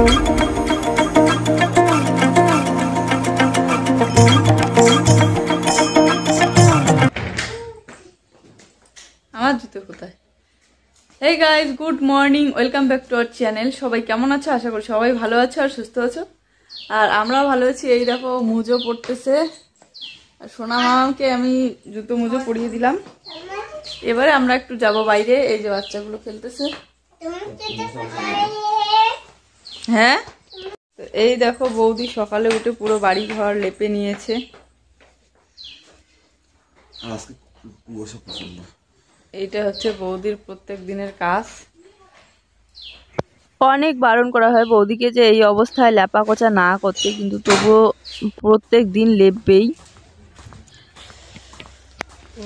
আমার জুতো কোথায়? Hey guys, good morning, welcome back to our channel. সবাই কেমন আছো? আশা করি সবাই ভালো আছো আর সুস্থ আছো। আর আমরা ভালো আছি। এই দেখো মুজো পড়তেছে। আর সোনা মামাকে আমি জুতো মুজো পরিয়ে দিলাম। এবারে আমরা একটু যাব বাইরে। এই যে বাচ্চাগুলো খেলতেছে। হ্যাঁ, এই দেখো বৌদি সকালে উঠে পুরো বাড়ি ঘর লেপে নিয়েছে। এইটা হচ্ছে বৌদির প্রত্যেক দিনের কাজ। অনেক বারণ করা হয় বৌদিকে যে এই অবস্থায় লেপা কোচা না করতে, কিন্তু তবুও প্রত্যেক দিন লেপবেই।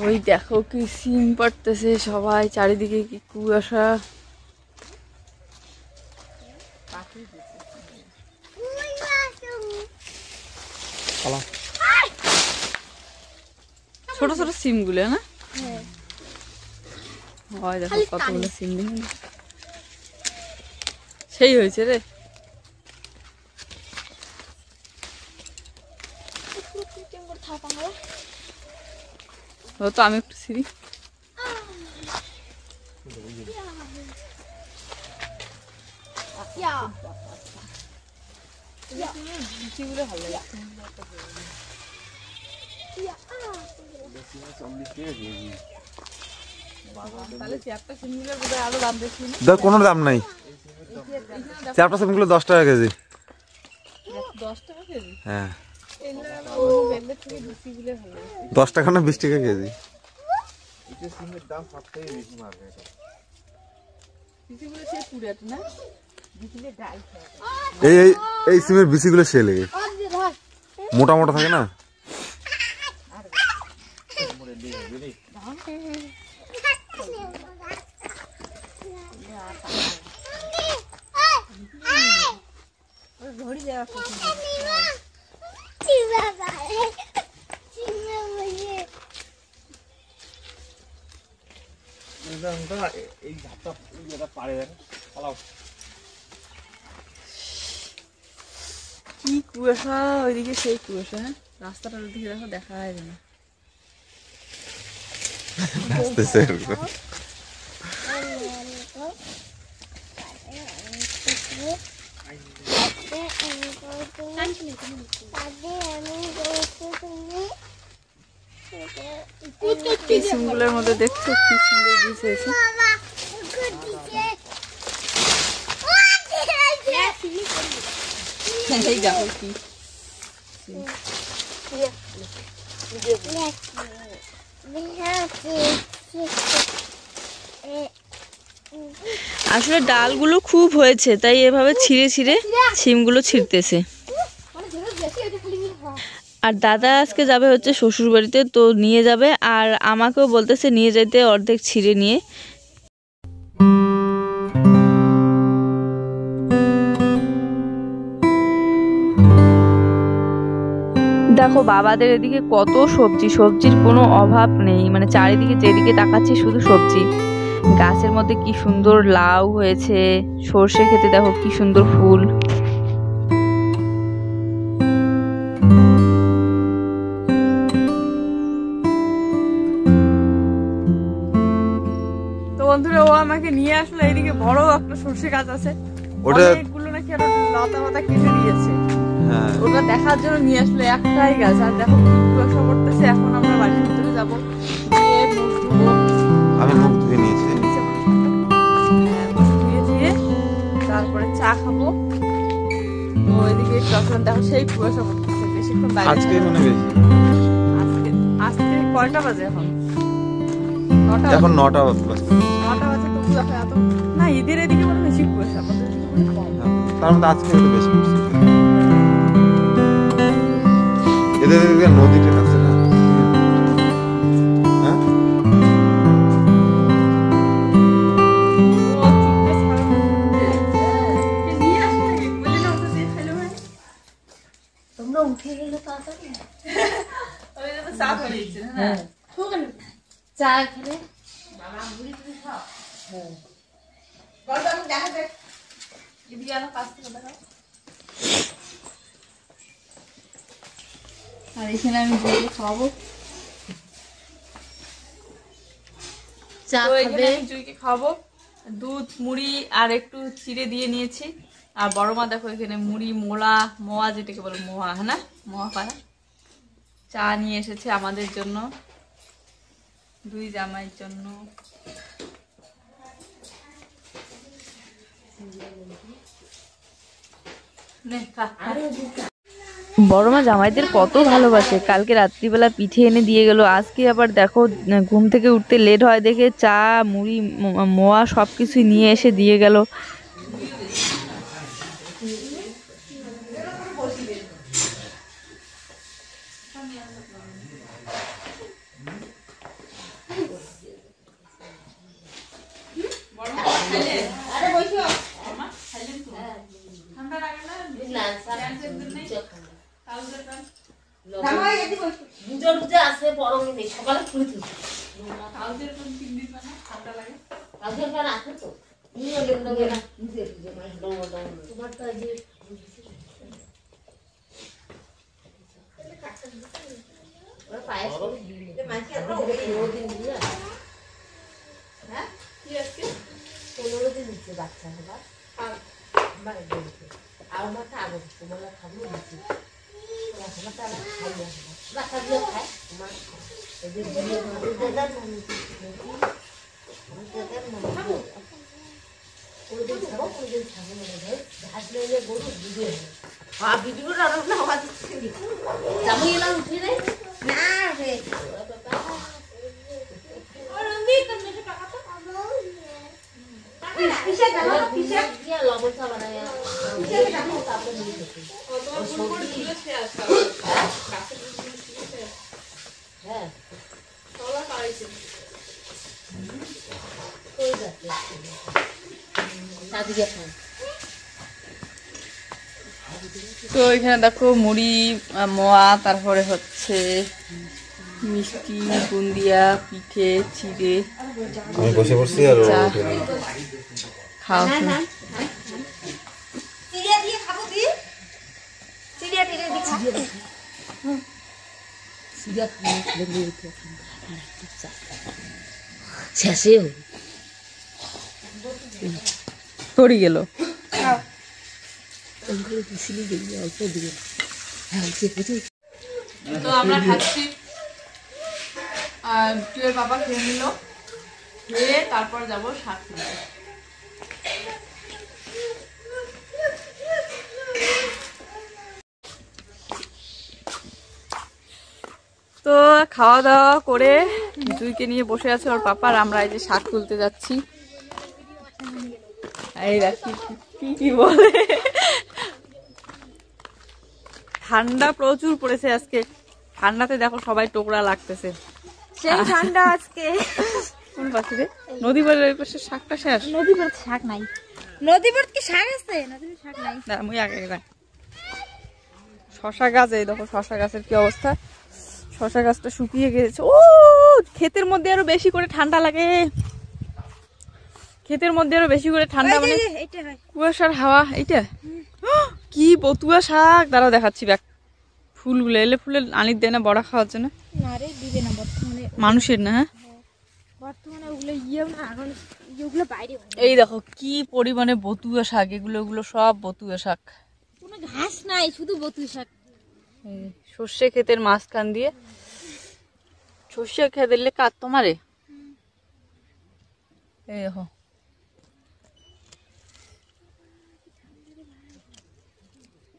ওই দেখো কি সিম পড়তেছে সবাই, চারিদিকে কি কুয়াশা। ছোট ছোট সিম গুলো না, হয় দেখো কতগুলো সিম দেখুন। সেই হয়েছে রে। তো আমি একটু সিঁড়ি কোনো দাম নাই। চারটা সিমগুলো 10 টাকা কেজি। 10 টাকা কেজি? হ্যাঁ, 10 টাকা না 20 টাকা কেজি। এই সিমের বিচিগুলো সে লেগে মোটা মোটা থাকে না। কি কুয়াশা, ওইদিকে সেই কুয়াশা। হ্যাঁ, রাস্তাটার দিকে দেখো, দেখা যায় না। এই সিমগুলোর মধ্যে দেখছো কি সুন্দর বীজ হয়েছে। এই দেখো কি আসলে ডালগুলো খুব হয়েছে, তাই এভাবে ছিঁড়ে ছিঁড়ে সিমগুলো ছিঁড়তেছে। আর দাদা আজকে যাবে হচ্ছে শ্বশুর বাড়িতে, তো নিয়ে যাবে। আর আমাকেও বলতেছে নিয়ে যেতে, অর্ধেক ছিঁড়ে নিয়ে। দেখো বাবাদের এদিকে কত সবজি, সবজির কোনো অভাব নেই। মানে চারিদিকে যেদিকে তাকাচ্ছি শুধু সবজি। গাছের মধ্যে কি সুন্দর লাউ হয়েছে, সর্ষে খেতে দেখো কি সুন্দর ফুল। তো বন্ধুরা, ও আমাকে নিয়ে আসলে এইদিকে বড় একটা সর্ষে গাছ আছে, অনেকগুলো নাকি আরো লতা পাতা কেটে দিয়েছে। ওটা দেখার জন্য নিয়ে আসলে একটাই গাছ। আর দেখো কি কুয়াশা করতেছে। এখন আমরা বাড়ির ভিতরে যাবো, গিয়ে মুখ ধুবো। আমি মুখ ধুয়ে নিয়েছি, ধুয়ে তারপরে চা খাবো। তো ওইদিকে যখন দেখো সেই কুয়াশা করতেছে, বেশিক্ষণ বাইরে আজকে মনে বেশি। আজকে কয়টা বাজে এখন? এখন 9টা বাজে। 9টা বাজে, তবু দেখো এত না। ঈদের এদিকে মানে বেশি কুয়াশা, আমাদের এদিকে কম। তার মধ্যে আজকে একটু বেশি পড়ছে। এদের নদীটা আছে না। তোমরা উঠে গেলে তাড়াতাড়ি চা খেলে বাবা বুড়ি তুমি খাও। এদিকে আনো, কাছ থেকে দেখাও। আর এখানে আমি জুইকে খাওয়াবো। তো এখানে আমি জুইকে খাওয়াবো দুধ মুড়ি আর একটু চিড়ে দিয়ে নিয়েছি। আর বড় মা দেখো এখানে মুড়ি মোয়া যেটাকে বলে মোয়া, হ্যাঁ না, মোয়া পাড়া চা নিয়ে এসেছে আমাদের জন্য, দুই জামাইয়ের জন্য। বড় মা জামাইদের কত ভালোবাসে। কালকে রাত্রিবেলা পিঠে এনে দিয়ে গেল, আজকে আবার দেখো ঘুম থেকে উঠতে লেট হয় দেখে চা মুড়ি মোয়া সব কিছুই নিয়ে এসে দিয়ে গেল। তো এখানে দেখো মুড়ি মোয়া, তারপরে হচ্ছে মিষ্টি বুন্দিয়া পিঠে চিড়ে আমি বসে পড়ছি আর খাওয়া তরি গেল। তো আমরা খাচ্ছি, টুয়ের বাবা খেয়ে নিল, খেয়ে তারপর যাবো শাক নিতে। তো খাওয়া দাওয়া করে জুইকে নিয়ে বসে আছে ওর পাপা, আর আমরা এই যে শাক তুলতে যাচ্ছি। এই রাখি কি বলে, ঠান্ডা প্রচুর পড়েছে আজকে। ঠান্ডাতে দেখো সবাই টোকরা লাগতেছে, সেই ঠান্ডা আজকে। কোন পাশে রে? নদী পাড়ের ওই পাশে শাকটা শেষ। নদী পাড় শাক নাই, নদী পাড় কি শাক আছে? নদী শাক নাই। আমি আগে যাই। শশা গাছ, এই দেখো শশা গাছের কি অবস্থা, শশা গাছটা শুকিয়ে গেছে। ও ক্ষেতের মধ্যে আরো বেশি করে ঠান্ডা লাগে, ক্ষেতের মধ্যে আরো বেশি করে ঠান্ডা, মানে কুয়াশার হাওয়া। এইটা কি বতুয়া শাক, দাঁড়াও দেখাচ্ছি। ব্যাগ ফুলগুলো এলে ফুলে আনির দেয় না বড়া খাওয়ার জন্য, দিবে না বর্তমানে, মানুষের না। হ্যাঁ বর্তমানে ওগুলো ইয়েও না, এখন এগুলো বাইরে। এই দেখো কি পরিমাণে বতুয়া শাক, এগুলো সব বতুয়া শাক, কোনো ঘাস নাই, শুধু বতুয়া শাক। সর্ষে ক্ষেতের মাঝখান দিয়ে, সর্ষে খেতে দিলে কার তোমারে। এই দেখো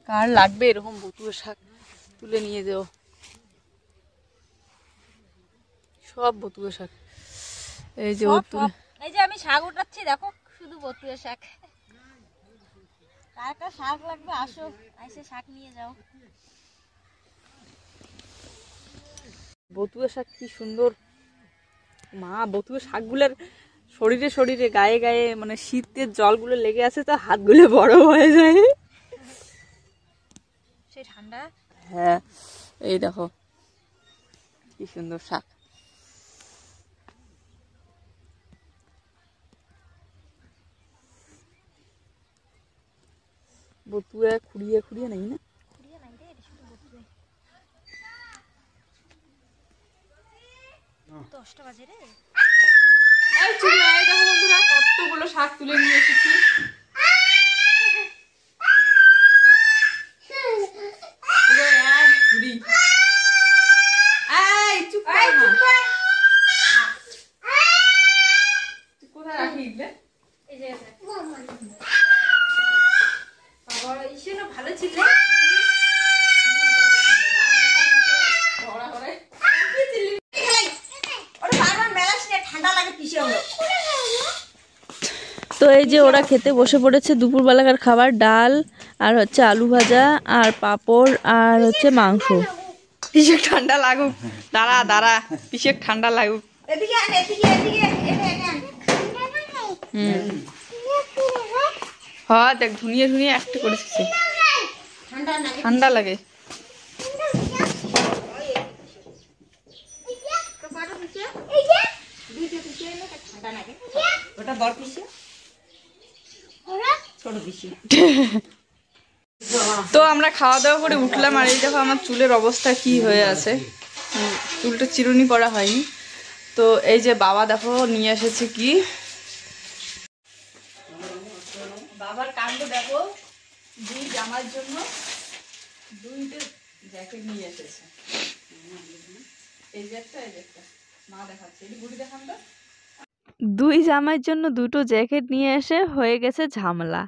কার লাগবে এরকম বতুয়া শাক তুলে নিয়ে যাও, সব বতুয়া শাক। এই যে এই যে আমি শাক উঠাচ্ছি, দেখো শুধু বতুয়া শাক। কার কার শাক লাগবে আসো, এসে শাক নিয়ে যাও। বতুয়া শাক কি সুন্দর মা, বতুয়া শাকগুলোর শরীরে শরীরে গায়ে গায়ে মানে শীতের জলগুলো লেগে আছে, তো হাতগুলো বড় হয়ে যায়, সেই ঠান্ডা। হ্যাঁ এই দেখো কি সুন্দর শাক। বতুয়া খুঁড়িয়ে খুঁড়িয়ে নেই না? এই চুল নাই, দেখো বন্ধুরা কতগুলো শাক তুলে নিয়ে এসেছি। পুরো এক ঝুড়ি। এই চুপ কর না। তুই কোথায় রাখি এগুলো? ভালো ছিল ঠান্ডা লাগে পিছিয়ে। তো এই যে ওরা খেতে বসে পড়েছে দুপুরবেলাকার খাবার, ডাল আর হচ্ছে আলু ভাজা আর পাঁপড় আর হচ্ছে মাংস। পিসেক ঠান্ডা লাগুক, দাঁড়া দাঁড়া, পিসেক ঠান্ডা লাগুক। হ্যাঁ দেখ ধুনিয়ে ধুনিয়ে একটা করেছে, ঠান্ডা লাগে। তো আমরা খাওয়া দাওয়া করে উঠলাম, আর এই দেখো আমার চুলের অবস্থা কি হয়ে আছে, চুলটা চিরুনি করা হয়নি। তো এই যে বাবা দেখো নিয়ে এসেছে কি, বাবার কাণ্ড দেখো, দুই জামার জন্য দুইটা জ্যাকেট নিয়ে এসেছে। এই যে একটা, এই যে একটা, মা দেখাচ্ছে, এই বুড়ি দেখান তো। দুই জামাইয়ের জন্য দুটো জ্যাকেট নিয়ে এসে হয়ে গেছে ঝামেলা।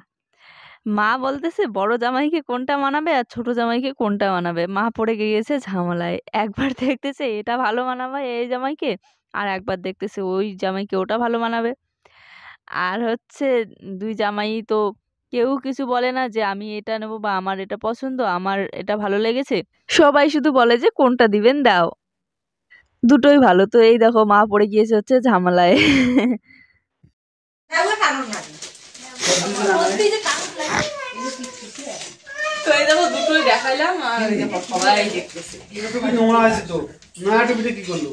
মা বলতেছে বড় জামাইকে কোনটা মানাবে আর ছোট জামাইকে কোনটা মানাবে। মা পড়ে গিয়েছে ঝামেলায়, একবার দেখতেছে এটা ভালো মানাবে এই জামাইকে, আর একবার দেখতেছে ওই জামাইকে ওটা ভালো মানাবে। আর হচ্ছে দুই জামাই তো কেউ কিছু বলে না যে আমি এটা নেবো বা আমার এটা পছন্দ, আমার এটা ভালো লেগেছে, সবাই শুধু বলে যে কোনটা দিবেন দাও, দুটোই ভালো। তো এই দেখো মা পড়ে গিয়েছে হচ্ছে ঝামেলায়। তো এই দেখো দুটোই দেখাইলাম, আর সবাই দেখতেছে। নোংরা আছে তো, না টুপিটা কি করলো?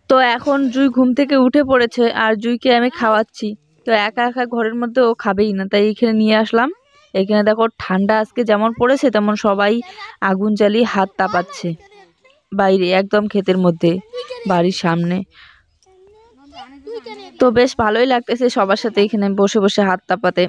তো এখন জুই ঘুম থেকে উঠে পড়েছে, আর জুইকে আমি খাওয়াচ্ছি। তো একা একা ঘরের মধ্যে ও খাবেই না, তাই এখানে নিয়ে আসলাম। এখানে দেখো ঠান্ডা আজকে যেমন পড়েছে তেমন সবাই আগুন জ্বালিয়ে হাত তাপাচ্ছে বাইরে, একদম ক্ষেতের মধ্যে, বাড়ির সামনে। তো বেশ ভালোই লাগতেছে সবার সাথে এখানে বসে বসে হাত তাপাতে।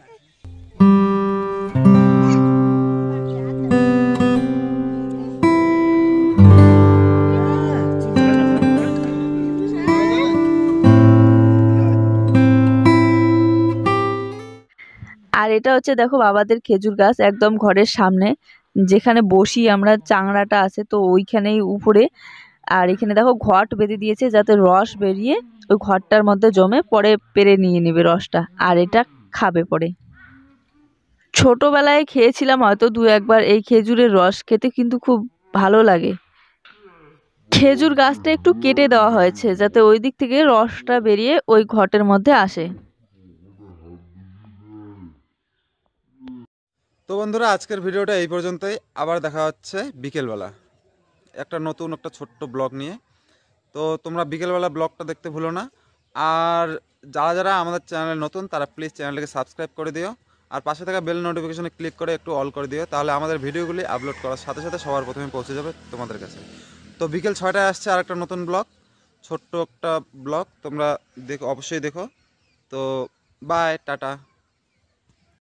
আর এটা হচ্ছে দেখো বাবাদের খেজুর গাছ, একদম ঘরের সামনে, যেখানে বসি আমরা, চাংড়াটা আছে তো ওইখানেই উপরে। আর এখানে দেখো ঘট বেঁধে দিয়েছে যাতে রস বেরিয়ে ওই ঘরটার মধ্যে জমে পরে পেরে নিয়ে নেবে রসটা, আর এটা খাবে পরে। ছোটবেলায় খেয়েছিলাম হয়তো দু একবার এই খেজুরের রস, খেতে কিন্তু খুব ভালো লাগে। খেজুর গাছটা একটু কেটে দেওয়া হয়েছে যাতে ওই দিক থেকে রসটা বেরিয়ে ওই ঘটের মধ্যে আসে। তো বন্ধুরা আজকের ভিডিওটা এই পর্যন্তই, আবার দেখা হচ্ছে বিকেলবেলা একটা নতুন একটা ছোট্ট ব্লগ নিয়ে। তো তোমরা বিকেলবেলা ব্লগটা দেখতে ভুলো না, আর যারা যারা আমাদের চ্যানেলে নতুন তারা প্লিজ চ্যানেলটাকে সাবস্ক্রাইব করে দিও, আর পাশে থাকা বেল নোটিফিকেশনে ক্লিক করে একটু অল করে দিও, তাহলে আমাদের ভিডিওগুলি আপলোড করার সাথে সাথে সবার প্রথমে পৌঁছে যাবে তোমাদের কাছে। তো বিকেল 6টায় আসছে আর একটা নতুন ব্লগ, ছোট্ট একটা ব্লগ, তোমরা দেখো, অবশ্যই দেখো। তো বাই, টাটা।